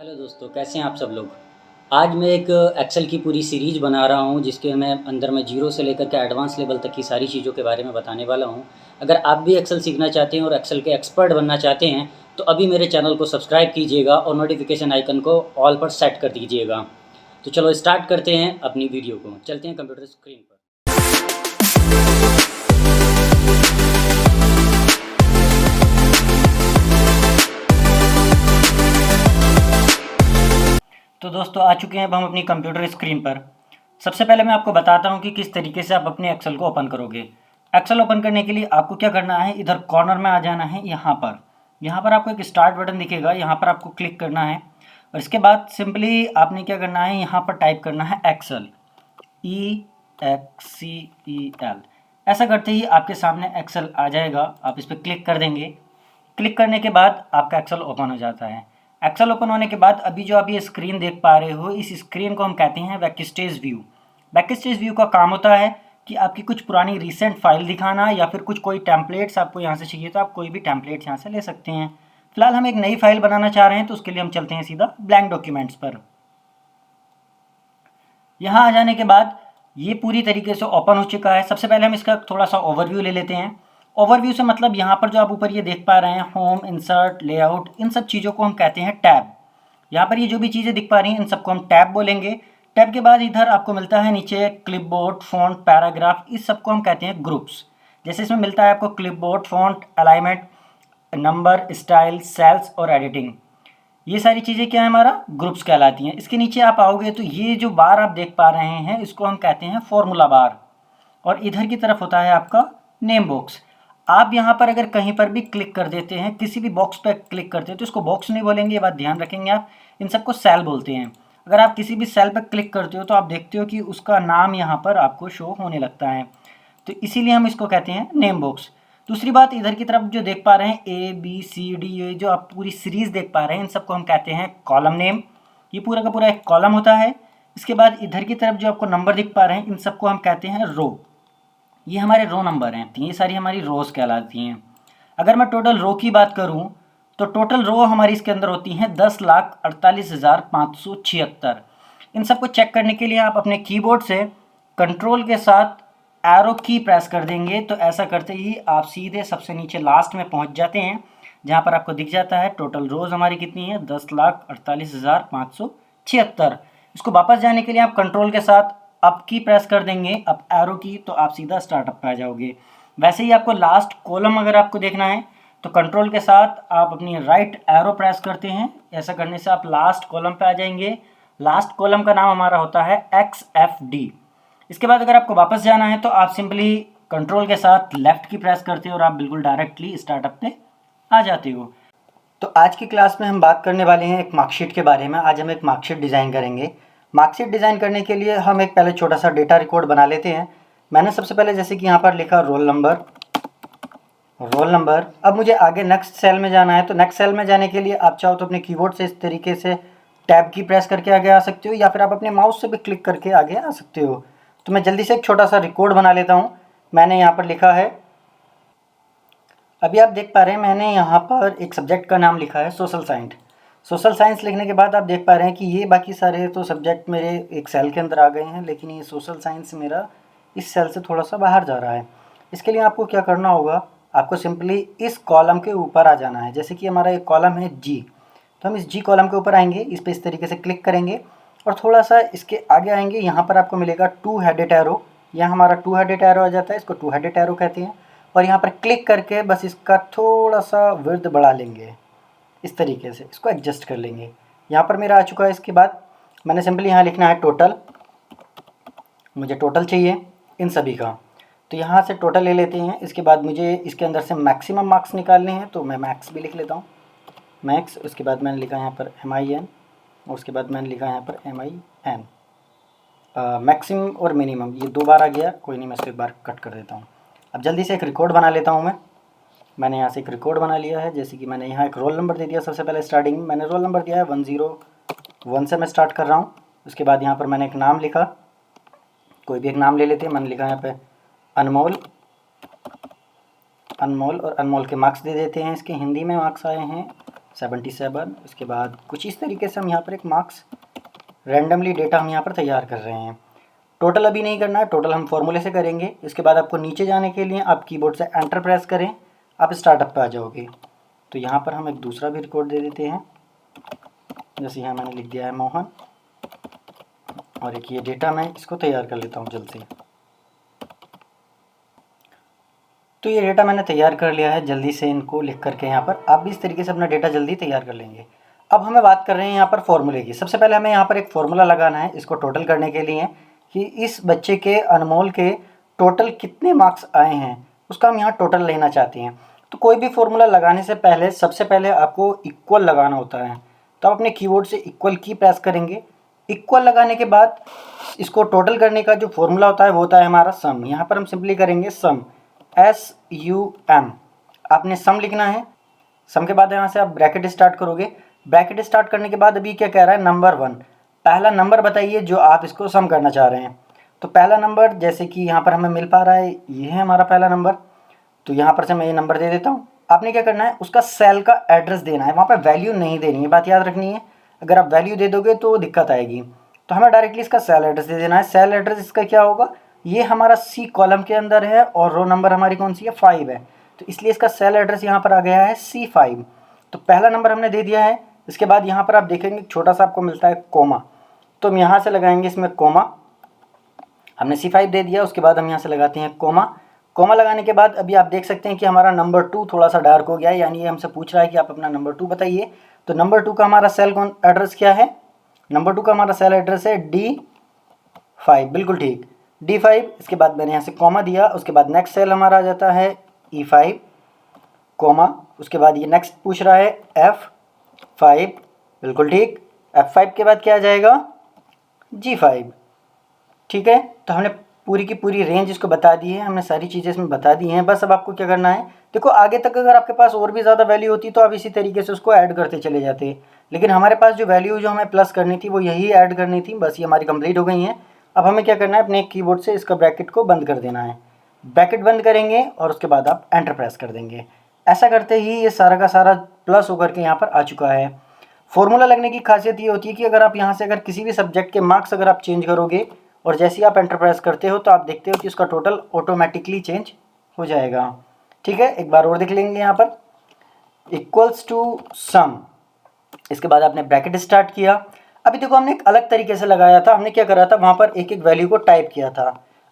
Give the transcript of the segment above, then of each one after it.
Hello दोस्तों, कैसे हैं आप सब लोग। आज मैं एक एक्सेल की पूरी सीरीज़ बना रहा हूँ जिसके मैं अंदर में जीरो से लेकर के एडवांस लेवल तक की सारी चीज़ों के बारे में बताने वाला हूँ। अगर आप भी एक्सेल सीखना चाहते हैं और एक्सेल के एक्सपर्ट बनना चाहते हैं तो अभी मेरे चैनल को सब्सक्राइब कीजिएगा और नोटिफिकेशन आइकन को ऑल पर सेट कर दीजिएगा। तो चलो स्टार्ट करते हैं अपनी वीडियो को, चलते हैं कंप्यूटर स्क्रीन पर। तो दोस्तों आ चुके हैं अब हम अपनी कंप्यूटर स्क्रीन पर। सबसे पहले मैं आपको बताता हूं कि किस तरीके से आप अपने एक्सेल को ओपन करोगे। एक्सेल ओपन करने के लिए आपको क्या करना है, इधर कॉर्नर में आ जाना है। यहाँ पर आपको एक स्टार्ट बटन दिखेगा, यहाँ पर आपको क्लिक करना है और इसके बाद सिंपली आपने क्या करना है, यहाँ पर टाइप करना है एक्सेल, EXCEL। ऐसा करते ही आपके सामने एक्सेल आ जाएगा, आप इस पर क्लिक कर देंगे। क्लिक करने के बाद आपका एक्सेल ओपन हो जाता है। एक्सेल ओपन होने के बाद अभी जो आप ये स्क्रीन देख पा रहे हो, इस स्क्रीन को हम कहते हैं बैकस्टेज व्यू। बैकस्टेज व्यू का काम होता है कि आपकी कुछ पुरानी रीसेंट फाइल दिखाना या फिर कोई टेम्पलेट्स आपको यहाँ से चाहिए तो आप कोई भी टेम्पलेट्स यहाँ से ले सकते हैं। फिलहाल हम एक नई फाइल बनाना चाह रहे हैं तो उसके लिए हम चलते हैं सीधा ब्लैंक डॉक्यूमेंट्स पर। यहाँ आ जाने के बाद ये पूरी तरीके से ओपन हो चुका है। सबसे पहले हम इसका थोड़ा सा ओवरव्यू ले लेते हैं। ओवरव्यू से मतलब यहाँ पर जो आप ऊपर ये देख पा रहे हैं, होम, इंसर्ट, लेआउट, इन सब चीज़ों को हम कहते हैं टैब। यहाँ पर ये जो भी चीज़ें दिख पा रही हैं इन सबको हम टैब बोलेंगे। टैब के बाद इधर आपको मिलता है नीचे क्लिपबोर्ड, फॉन्ट, पैराग्राफ, इस सबको हम कहते हैं ग्रुप्स। जैसे इसमें मिलता है आपको clipboard, font, alignment, number, style, cells और एडिटिंग। ये सारी चीज़ें क्या है, हमारा ग्रुप्स कहलाती हैं। इसके नीचे आप आओगे तो ये जो बार आप देख पा रहे हैं इसको हम कहते हैं फॉर्मूला बार, और इधर की तरफ होता है आपका नेम बॉक्स। आप यहाँ पर अगर कहीं पर भी क्लिक कर देते हैं, किसी भी बॉक्स पर क्लिक करते हैं तो इसको बॉक्स नहीं बोलेंगे, ये बात ध्यान रखेंगे आप। इन सबको सेल बोलते हैं। अगर आप किसी भी सेल पर क्लिक करते हो तो आप देखते हो कि उसका नाम यहाँ पर आपको शो होने लगता है, तो इसीलिए हम इसको कहते हैं नेम बॉक्स। दूसरी बात, इधर की तरफ जो देख पा रहे हैं ABCD, ये जो आप पूरी सीरीज देख पा रहे हैं इन सबको हम कहते हैं कॉलम नेम। ये पूरा का पूरा एक कॉलम होता है। इसके बाद इधर की तरफ जो आपको नंबर दिख पा रहे हैं इन सबको हम कहते हैं रो। ये हमारे रो नंबर हैं, ये सारी हमारी रोज कहलाती हैं। अगर मैं टोटल रो की बात करूं तो टोटल रो हमारी इसके अंदर होती हैं 10,48,576। इन सबको चेक करने के लिए आप अपने कीबोर्ड से कंट्रोल के साथ एरो की प्रेस कर देंगे तो ऐसा करते ही आप सीधे सबसे नीचे लास्ट में पहुंच जाते हैं, जहां पर आपको दिख जाता है टोटल रोज हमारी कितनी है, 10,48,576। इसको वापस जाने के लिए आप कंट्रोल के साथ अप की प्रेस कर देंगे, अप एरो की, तो आप सीधा स्टार्टअप पे आ जाओगे। वैसे ही आपको लास्ट कॉलम अगर आपको देखना है तो कंट्रोल के साथ आप अपनी राइट एरो प्रेस करते हैं। ऐसा करने से आप लास्ट कॉलम पे आ जाएंगे। लास्ट कॉलम का नाम हमारा होता है XFD। इसके बाद अगर आपको वापस जाना है तो आप सिंपली कंट्रोल के साथ लेफ्ट की प्रेस करते हो और आप बिल्कुल डायरेक्टली स्टार्टअप पे आ जाते हो। तो आज की क्लास में हम बात करने वाले हैं एक मार्कशीट के बारे में। आज हम एक मार्कशीट डिज़ाइन करेंगे। मार्कशीट डिज़ाइन करने के लिए हम एक पहले छोटा सा डेटा रिकॉर्ड बना लेते हैं। मैंने सबसे पहले जैसे कि यहाँ पर लिखा रोल नंबर। अब मुझे आगे नेक्स्ट सेल में जाना है, तो नेक्स्ट सेल में जाने के लिए आप चाहो तो अपने कीबोर्ड से इस तरीके से टैब की प्रेस करके आगे आ सकते हो, या फिर आप अपने माउस से भी क्लिक करके आगे आ सकते हो। तो मैं जल्दी से एक छोटा सा रिकॉर्ड बना लेता हूँ। मैंने यहाँ पर लिखा है, अभी आप देख पा रहे हैं मैंने यहाँ पर एक सब्जेक्ट का नाम लिखा है सोशल साइंस। सोशल साइंस लिखने के बाद आप देख पा रहे हैं कि ये बाकी सारे तो सब्जेक्ट मेरे एक सेल के अंदर आ गए हैं, लेकिन ये सोशल साइंस मेरा इस सेल से थोड़ा सा बाहर जा रहा है। इसके लिए आपको क्या करना होगा, आपको सिंपली इस कॉलम के ऊपर आ जाना है। जैसे कि हमारा एक कॉलम है G, तो हम इस G कॉलम के ऊपर आएंगे, इस पर इस तरीके से क्लिक करेंगे और थोड़ा सा इसके आगे आएंगे। यहाँ पर आपको मिलेगा टू हेडेड एरो, यहाँ हमारा टू हेडेड एरो आ जाता है, इसको टू हेडेड एरो कहते हैं। और यहाँ पर क्लिक करके बस इसका थोड़ा सा विड्थ बढ़ा लेंगे, इस तरीके से इसको एडजस्ट कर लेंगे। यहाँ पर मेरा आ चुका है। इसके बाद मैंने सिंपली यहाँ लिखना है टोटल, मुझे टोटल चाहिए इन सभी का, तो यहाँ से टोटल ले लेते हैं। इसके बाद मुझे इसके अंदर से मैक्सिमम मार्क्स निकालने हैं, तो मैं मैक्स भी लिख लेता हूँ, मैक्स। उसके बाद मैंने लिखा यहाँ पर MIN, और उसके बाद मैंने लिखा यहाँ पर MIN। मैक्सिमम और मिनिमम ये दो बार आ गया, कोई नहीं, मैं इसको एक बार कट कर देता हूँ। अब जल्दी से एक रिकॉर्ड बना लेता हूँ मैंने यहाँ से एक रिकॉर्ड बना लिया है। जैसे कि मैंने यहाँ एक रोल नंबर दे दिया। सबसे पहले स्टार्टिंग में मैंने रोल नंबर दिया है 101 से मैं स्टार्ट कर रहा हूँ। उसके बाद यहाँ पर मैंने एक नाम लिखा, कोई भी एक नाम ले लेते हैं। मैंने लिखा यहाँ पे अनमोल, और अनमोल के मार्क्स दे देते हैं। इसके हिंदी में मार्क्स आए हैं 77, उसके बाद कुछ इस तरीके से हम यहाँ पर एक मार्क्स रैंडमली डेटा हम यहाँ पर तैयार कर रहे हैं। टोटल अभी नहीं करना है, टोटल हम फॉर्मूले से करेंगे। इसके बाद आपको नीचे जाने के लिए आप कीबोर्ड से एंटर प्रेस करें, आप स्टार्टअप पे आ जाओगे। तो यहाँ पर हम एक दूसरा भी रिकॉर्ड दे देते हैं, जैसे यहाँ मैंने लिख दिया है मोहन, और एक ये डेटा मैं इसको तैयार कर लेता हूँ जल्द से। तो ये डेटा मैंने तैयार कर लिया है जल्दी से, इनको लिख करके यहाँ पर आप भी इस तरीके से अपना डेटा जल्दी तैयार कर लेंगे। अब हमें बात कर रहे हैं यहाँ पर फॉर्मूले की। सबसे पहले हमें यहाँ पर एक फॉर्मूला लगाना है इसको टोटल करने के लिए, कि इस बच्चे के अनमोल के टोटल कितने मार्क्स आए हैं, उसका हम यहाँ टोटल लेना चाहते हैं। तो कोई भी फॉर्मूला लगाने से पहले सबसे पहले आपको इक्वल लगाना होता है। तो आप अपने कीबोर्ड से इक्वल की प्रेस करेंगे। इक्वल लगाने के बाद इसको टोटल करने का जो फॉर्मूला होता है वो होता है हमारा सम। यहाँ पर हम सिंपली करेंगे सम, SUM। आपने सम लिखना है। सम के बाद यहाँ से आप ब्रैकेट स्टार्ट करोगे। ब्रैकेट स्टार्ट करने के बाद अभी क्या कह रहा है, नंबर 1, पहला नंबर बताइए जो आप इसको सम करना चाह रहे हैं। तो पहला नंबर जैसे कि यहाँ पर हमें मिल पा रहा है, ये है हमारा पहला नंबर। तो यहाँ पर से मैं ये नंबर दे देता हूँ। आपने क्या करना है, उसका सेल का एड्रेस देना है, वहाँ पर वैल्यू नहीं देनी है, बात याद रखनी है। अगर आप वैल्यू दे दोगे तो दिक्कत आएगी। तो हमें डायरेक्टली इसका सेल एड्रेस दे देना है। सेल एड्रेस इसका क्या होगा, ये हमारा C कॉलम के अंदर है और रो नंबर हमारी कौन सी है, 5 है। तो इसलिए इसका सेल एड्रेस यहाँ पर आ गया है C5। तो पहला नंबर हमने दे दिया है। इसके बाद यहाँ पर आप देखेंगे छोटा सा आपको मिलता है कोमा, तो हम यहाँ से लगाएंगे इसमें कोमा। हमने C5 दे दिया, उसके बाद हम यहाँ से लगाते हैं कोमा। कोमा लगाने के बाद अभी आप देख सकते हैं कि हमारा नंबर 2 थोड़ा सा डार्क हो गया है, यानी ये हमसे पूछ रहा है कि आप अपना नंबर 2 बताइए। तो नंबर 2 का हमारा सेल कौन एड्रेस क्या है, नंबर 2 का हमारा सेल एड्रेस है D5, बिल्कुल ठीक, D5। इसके बाद मैंने यहाँ से कॉमा दिया, उसके बाद नेक्स्ट सेल हमारा आ जाता है E5 कॉमा, उसके बाद ये नेक्स्ट पूछ रहा है F5, बिल्कुल ठीक। F5 के बाद क्या आ जाएगा, G5, ठीक है। तो हमने पूरी की पूरी रेंज इसको बता दी है, हमने सारी चीज़ें इसमें बता दी हैं। बस अब आपको क्या करना है, देखो आगे तक अगर आपके पास और भी ज़्यादा वैल्यू होती तो आप इसी तरीके से उसको ऐड करते चले जाते, लेकिन हमारे पास जो वैल्यू जो हमें प्लस करनी थी वो यही ऐड करनी थी। बस ये हमारी कंप्लीट हो गई हैं। अब हमें क्या करना है, अपने कीबोर्ड से इसका ब्रैकेट को बंद कर देना है। ब्रैकेट बंद करेंगे और उसके बाद आप एंटर प्रेस कर देंगे। ऐसा करते ही ये सारा का सारा प्लस होकर के यहाँ पर आ चुका है। फॉर्मूला लगने की खासियत ये होती है कि अगर आप यहाँ से अगर किसी भी सब्जेक्ट के मार्क्स अगर आप चेंज करोगे और जैसे ही आप एंटर प्रेस करते हो तो आप देखते हो कि उसका टोटल ऑटोमेटिकली चेंज हो जाएगा। ठीक है, एक बार और देख लेंगे यहाँ पर, इक्वल्स टू सम। इसके बाद आपने ब्रैकेट स्टार्ट किया। अभी देखो हमने एक अलग तरीके से लगाया था, हमने क्या करा था, वहाँ पर एक एक वैल्यू को टाइप किया था।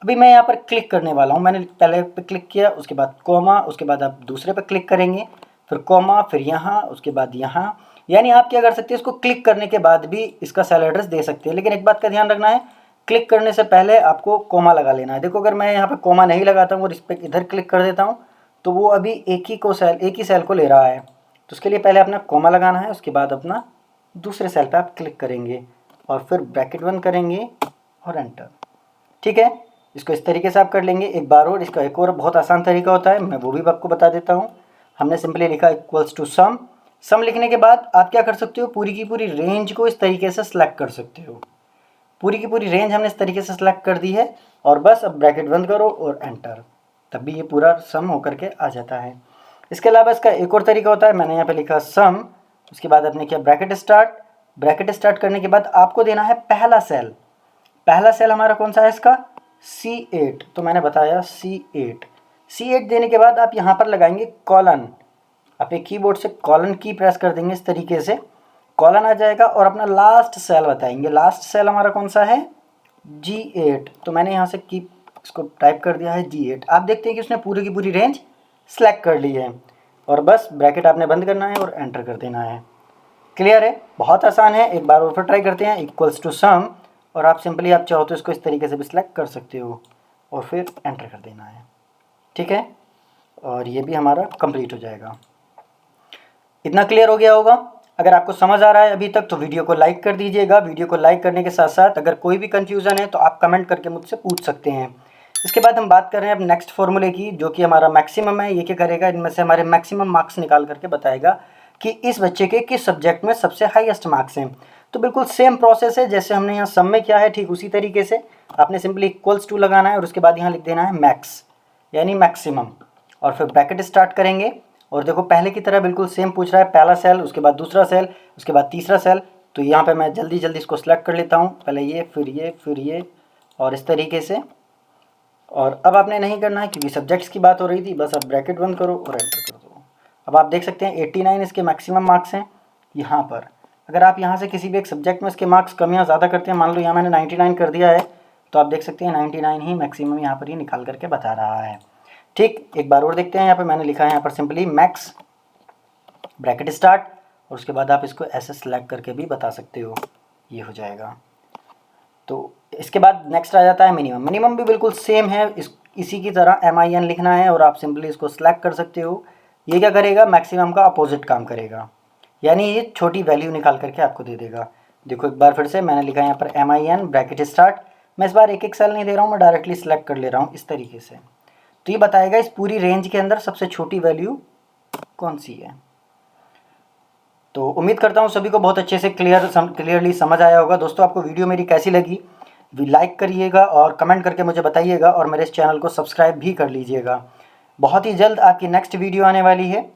अभी मैं यहाँ पर क्लिक करने वाला हूँ, मैंने पहले पे क्लिक किया, उसके बाद कॉमा, उसके बाद आप दूसरे पे क्लिक करेंगे, फिर कॉमा, फिर यहाँ, उसके बाद यहाँ। यानी आप क्या कर सकते हैं, इसको क्लिक करने के बाद भी इसका सेल एड्रेस दे सकते हैं, लेकिन एक बात का ध्यान रखना है, क्लिक करने से पहले आपको कॉमा लगा लेना है। देखो अगर मैं यहाँ पे कॉमा नहीं लगाता हूँ और इस पर इधर क्लिक कर देता हूँ तो वो अभी एक ही सेल को ले रहा है। तो उसके लिए पहले अपना कॉमा लगाना है, उसके बाद अपना दूसरे सेल पे आप क्लिक करेंगे और फिर ब्रैकेट बंद करेंगे और एंटर। ठीक है, इसको इस तरीके से आप कर लेंगे। एक बार और इसका एक और बहुत आसान तरीका होता है, मैं वो भी आपको बता देता हूँ। हमने सिंपली लिखा इक्वल्स टू सम। सम लिखने के बाद आप क्या कर सकते हो, पूरी की पूरी रेंज को इस तरीके से सिलेक्ट कर सकते हो। पूरी की पूरी रेंज हमने इस तरीके से सिलेक्ट कर दी है और बस अब ब्रैकेट बंद करो और एंटर, तब भी ये पूरा सम होकर के आ जाता है। इसके अलावा इसका एक और तरीका होता है, मैंने यहाँ पे लिखा सम, उसके बाद आपने किया ब्रैकेट स्टार्ट। ब्रैकेट स्टार्ट करने के बाद आपको देना है पहला सेल। पहला सेल हमारा कौन सा है, इसका C8, तो मैंने बताया C8। C8 देने के बाद आप यहाँ पर लगाएंगे कॉलन। आप एक कीबोर्ड से कॉलन की प्रेस कर देंगे इस तरीके से, कॉलन आ जाएगा और अपना लास्ट सेल बताएंगे। लास्ट सेल हमारा कौन सा है, G8, तो मैंने यहाँ से की इसको टाइप कर दिया है G8। आप देखते हैं कि उसने पूरी की पूरी रेंज सेलेक्ट कर ली है और बस ब्रैकेट आपने बंद करना है और एंटर कर देना है। क्लियर है, बहुत आसान है। एक बार और फिर ट्राई करते हैं, इक्वल्स टू सम, और आप सिंपली आप चाहो तो इसको इस तरीके से भी सिलेक्ट कर सकते हो और फिर एंटर कर देना है। ठीक है, और ये भी हमारा कंप्लीट हो जाएगा। इतना क्लियर हो गया होगा। अगर आपको समझ आ रहा है अभी तक तो वीडियो को लाइक कर दीजिएगा। वीडियो को लाइक करने के साथ साथ अगर कोई भी कन्फ्यूज़न है तो आप कमेंट करके मुझसे पूछ सकते हैं। इसके बाद हम बात कर रहे हैं अब नेक्स्ट फॉर्मूले की, जो कि हमारा मैक्सिमम है। ये क्या करेगा, इनमें से हमारे मैक्सिमम मार्क्स निकाल करके बताएगा कि इस बच्चे के किस सब्जेक्ट में सबसे हाईएस्ट मार्क्स हैं। तो बिल्कुल सेम प्रोसेस है जैसे हमने यहाँ सम में किया है, ठीक उसी तरीके से आपने सिंपली इक्वल्स टू लगाना है और उसके बाद यहाँ लिख देना है मैक्स, यानी मैक्सिमम, और फिर ब्रैकेट स्टार्ट करेंगे। और देखो पहले की तरह बिल्कुल सेम पूछ रहा है, पहला सेल, उसके बाद दूसरा सेल, उसके बाद तीसरा सेल। तो यहाँ पे मैं जल्दी जल्दी इसको सिलेक्ट कर लेता हूँ, पहले ये फिर ये और इस तरीके से। और अब आपने नहीं करना है क्योंकि सब्जेक्ट्स की बात हो रही थी, बस अब ब्रैकेट बंद करो और एंटर कर दो। अब आप देख सकते हैं 89 इसके मैक्सिमम मार्क्स हैं यहाँ पर। अगर आप यहाँ से किसी भी एक सब्जेक्ट में इसके मार्क्स कम या ज़्यादा करते हैं, मान लो यहाँ मैंने 99 कर दिया है, तो आप देख सकते हैं 99 ही मैक्सिमम यहाँ पर ही निकाल करके बता रहा है। ठीक, एक बार और देखते हैं। यहाँ पर मैंने लिखा है यहाँ पर सिंपली मैक्स ब्रैकेट स्टार्ट, और उसके बाद आप इसको ऐसे सेलेक्ट करके भी बता सकते हो, ये हो जाएगा। तो इसके बाद नेक्स्ट आ जाता है मिनिमम। मिनिमम भी बिल्कुल सेम है, इसी की तरह MIN लिखना है और आप सिंपली इसको सिलेक्ट कर सकते हो। ये क्या करेगा, मैक्सिमम का अपोजिट काम करेगा, यानी ये छोटी वैल्यू निकाल करके आपको दे देगा। देखो एक बार फिर से मैंने लिखा है यहाँ पर MIN ब्रैकेट स्टार्ट। मैं इस बार एक एक सेल नहीं दे रहा हूँ, मैं डायरेक्टली सिलेक्ट कर ले रहा हूँ इस तरीके से। तो ये बताएगा इस पूरी रेंज के अंदर सबसे छोटी वैल्यू कौन सी है। तो उम्मीद करता हूँ सभी को बहुत अच्छे से क्लियरली समझ आया होगा। दोस्तों आपको वीडियो मेरी कैसी लगी लाइक करिएगा और कमेंट करके मुझे बताइएगा, और मेरे इस चैनल को सब्सक्राइब भी कर लीजिएगा। बहुत ही जल्द आपकी नेक्स्ट वीडियो आने वाली है।